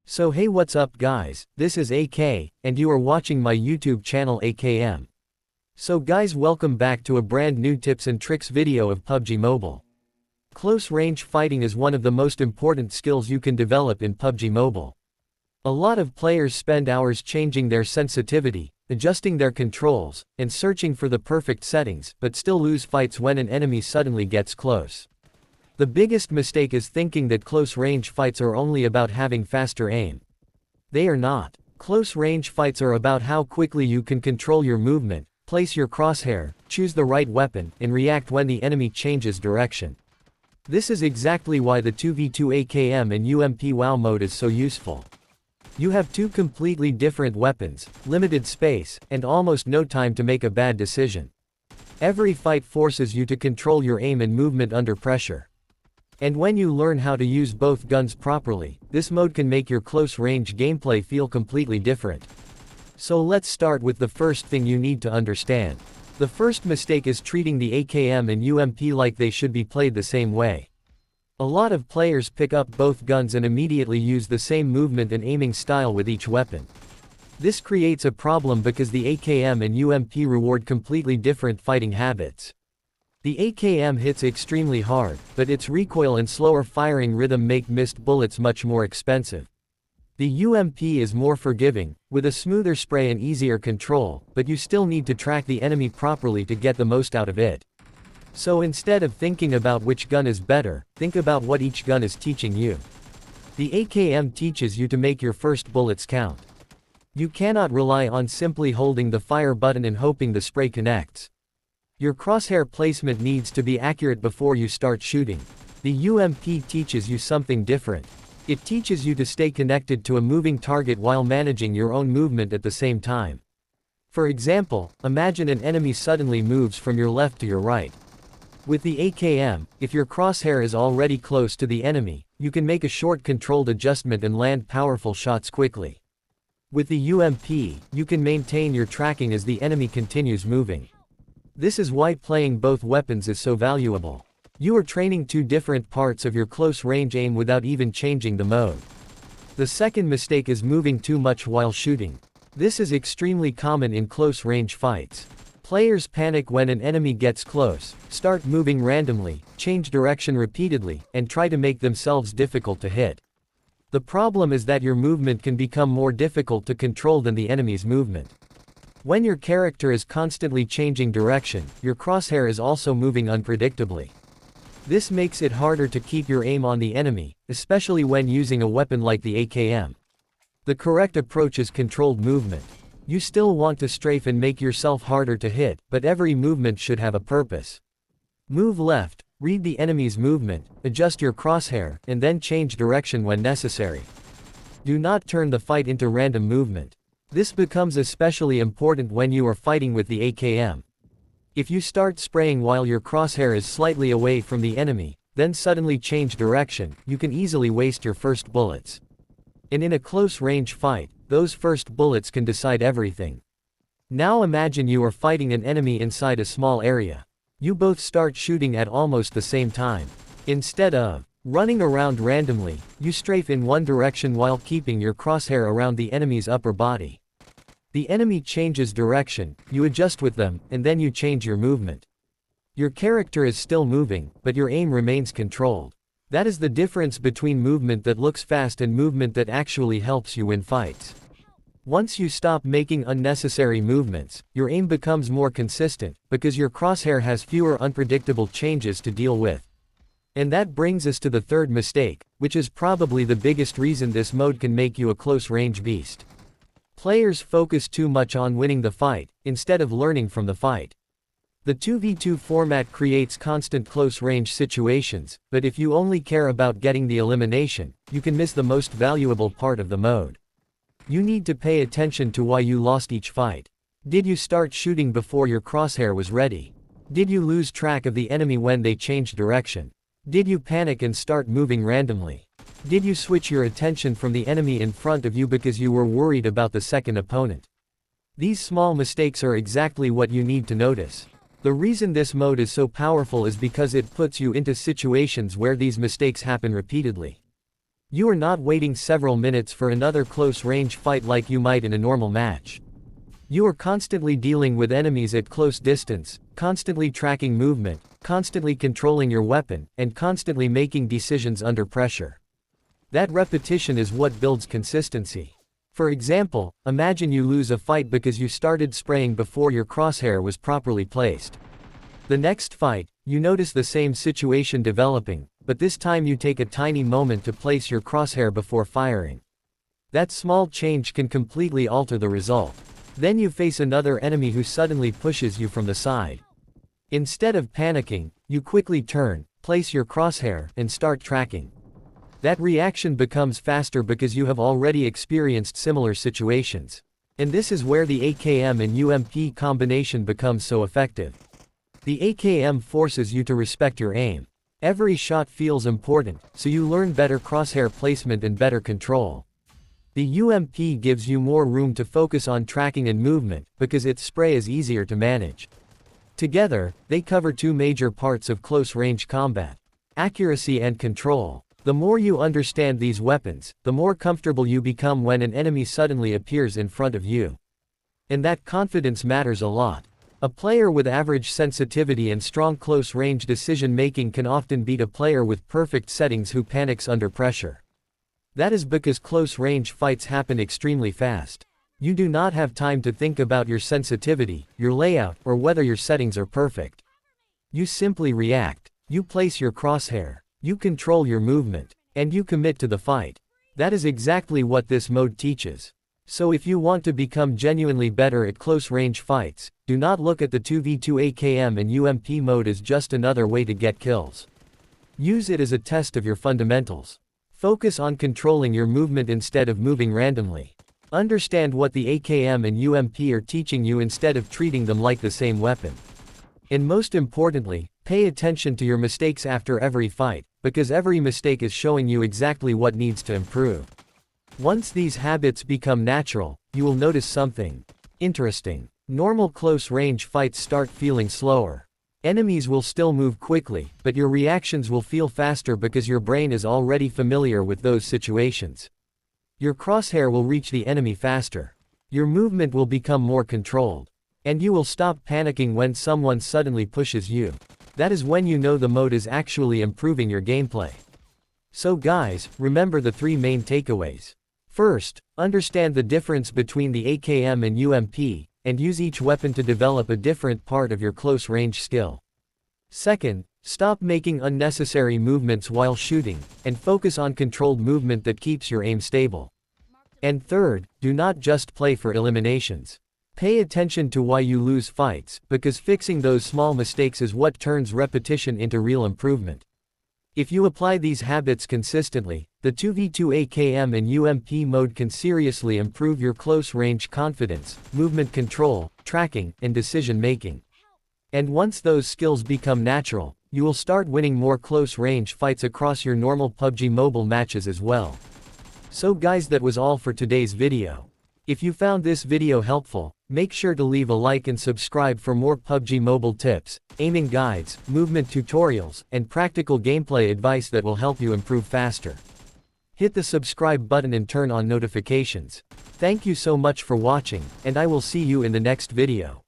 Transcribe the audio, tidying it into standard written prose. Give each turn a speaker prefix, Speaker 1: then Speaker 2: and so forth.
Speaker 1: So hey, what's up guys, this is AK, and you are watching my YouTube channel AKM. So guys, welcome back to a brand new tips and tricks video of PUBG Mobile. Close range fighting is one of the most important skills you can develop in PUBG Mobile. A lot of players spend hours changing their sensitivity, adjusting their controls, and searching for the perfect settings, but still lose fights when an enemy suddenly gets close. The biggest mistake is thinking that close-range fights are only about having faster aim. They are not. Close-range fights are about how quickly you can control your movement, place your crosshair, choose the right weapon, and react when the enemy changes direction. This is exactly why the 2v2 AKM and UMP WoW mode is so useful. You have two completely different weapons, limited space, and almost no time to make a bad decision. Every fight forces you to control your aim and movement under pressure. And when you learn how to use both guns properly, this mode can make your close-range gameplay feel completely different. So let's start with the first thing you need to understand. The first mistake is treating the AKM and UMP like they should be played the same way. A lot of players pick up both guns and immediately use the same movement and aiming style with each weapon. This creates a problem because the AKM and UMP reward completely different fighting habits. The AKM hits extremely hard, but its recoil and slower firing rhythm make missed bullets much more expensive. The UMP is more forgiving, with a smoother spray and easier control, but you still need to track the enemy properly to get the most out of it. So instead of thinking about which gun is better, think about what each gun is teaching you. The AKM teaches you to make your first bullets count. You cannot rely on simply holding the fire button and hoping the spray connects. Your crosshair placement needs to be accurate before you start shooting. The UMP teaches you something different. It teaches you to stay connected to a moving target while managing your own movement at the same time. For example, imagine an enemy suddenly moves from your left to your right. With the AKM, if your crosshair is already close to the enemy, you can make a short controlled adjustment and land powerful shots quickly. With the UMP, you can maintain your tracking as the enemy continues moving. This is why playing both weapons is so valuable. You are training two different parts of your close-range aim without even changing the mode. The second mistake is moving too much while shooting. This is extremely common in close-range fights. Players panic when an enemy gets close, start moving randomly, change direction repeatedly, and try to make themselves difficult to hit. The problem is that your movement can become more difficult to control than the enemy's movement. When your character is constantly changing direction, your crosshair is also moving unpredictably. This makes it harder to keep your aim on the enemy, especially when using a weapon like the AKM. The correct approach is controlled movement. You still want to strafe and make yourself harder to hit, but every movement should have a purpose. Move left, read the enemy's movement, adjust your crosshair, and then change direction when necessary. Do not turn the fight into random movement. This becomes especially important when you are fighting with the AKM. If you start spraying while your crosshair is slightly away from the enemy, then suddenly change direction, you can easily waste your first bullets. And in a close-range fight, those first bullets can decide everything. Now imagine you are fighting an enemy inside a small area. You both start shooting at almost the same time. Instead of running around randomly, you strafe in one direction while keeping your crosshair around the enemy's upper body. The enemy changes direction, you adjust with them, and then you change your movement. Your character is still moving, but your aim remains controlled. That is the difference between movement that looks fast and movement that actually helps you win fights. Once you stop making unnecessary movements, your aim becomes more consistent, because your crosshair has fewer unpredictable changes to deal with. And that brings us to the third mistake, which is probably the biggest reason this mode can make you a close-range beast. Players focus too much on winning the fight, instead of learning from the fight. The 2v2 format creates constant close-range situations, but if you only care about getting the elimination, you can miss the most valuable part of the mode. You need to pay attention to why you lost each fight. Did you start shooting before your crosshair was ready? Did you lose track of the enemy when they changed direction? Did you panic and start moving randomly? Did you switch your attention from the enemy in front of you because you were worried about the second opponent? These small mistakes are exactly what you need to notice. The reason this mode is so powerful is because it puts you into situations where these mistakes happen repeatedly. You are not waiting several minutes for another close-range fight like you might in a normal match. You are constantly dealing with enemies at close distance, constantly tracking movement, constantly controlling your weapon, and constantly making decisions under pressure. That repetition is what builds consistency. For example, imagine you lose a fight because you started spraying before your crosshair was properly placed. The next fight, you notice the same situation developing, but this time you take a tiny moment to place your crosshair before firing. That small change can completely alter the result. Then you face another enemy who suddenly pushes you from the side. Instead of panicking, you quickly turn, place your crosshair, and start tracking. That reaction becomes faster because you have already experienced similar situations. And this is where the AKM and UMP combination becomes so effective. The AKM forces you to respect your aim. Every shot feels important, so you learn better crosshair placement and better control. The UMP gives you more room to focus on tracking and movement, because its spray is easier to manage. Together, they cover two major parts of close-range combat: accuracy and control. The more you understand these weapons, the more comfortable you become when an enemy suddenly appears in front of you. And that confidence matters a lot. A player with average sensitivity and strong close-range decision-making can often beat a player with perfect settings who panics under pressure. That is because close-range fights happen extremely fast. You do not have time to think about your sensitivity, your layout, or whether your settings are perfect. You simply react. You place your crosshair. You control your movement, and you commit to the fight. That is exactly what this mode teaches. So if you want to become genuinely better at close-range fights, do not look at the 2v2 AKM and UMP mode as just another way to get kills. Use it as a test of your fundamentals. Focus on controlling your movement instead of moving randomly. Understand what the AKM and UMP are teaching you instead of treating them like the same weapon. And most importantly, pay attention to your mistakes after every fight, because every mistake is showing you exactly what needs to improve. Once these habits become natural, you will notice something interesting. Normal close-range fights start feeling slower. Enemies will still move quickly, but your reactions will feel faster because your brain is already familiar with those situations. Your crosshair will reach the enemy faster. Your movement will become more controlled. And you will stop panicking when someone suddenly pushes you. That is when you know the mode is actually improving your gameplay. So guys, remember the three main takeaways. First, understand the difference between the AKM and UMP, and use each weapon to develop a different part of your close-range skill. Second, stop making unnecessary movements while shooting, and focus on controlled movement that keeps your aim stable. And third, do not just play for eliminations. Pay attention to why you lose fights, because fixing those small mistakes is what turns repetition into real improvement. If you apply these habits consistently, the 2v2 AKM and UMP mode can seriously improve your close-range confidence, movement control, tracking, and decision-making. And once those skills become natural, you will start winning more close-range fights across your normal PUBG Mobile matches as well. So guys, that was all for today's video. If you found this video helpful, make sure to leave a like and subscribe for more PUBG Mobile tips, aiming guides, movement tutorials, and practical gameplay advice that will help you improve faster. Hit the subscribe button and turn on notifications. Thank you so much for watching, and I will see you in the next video.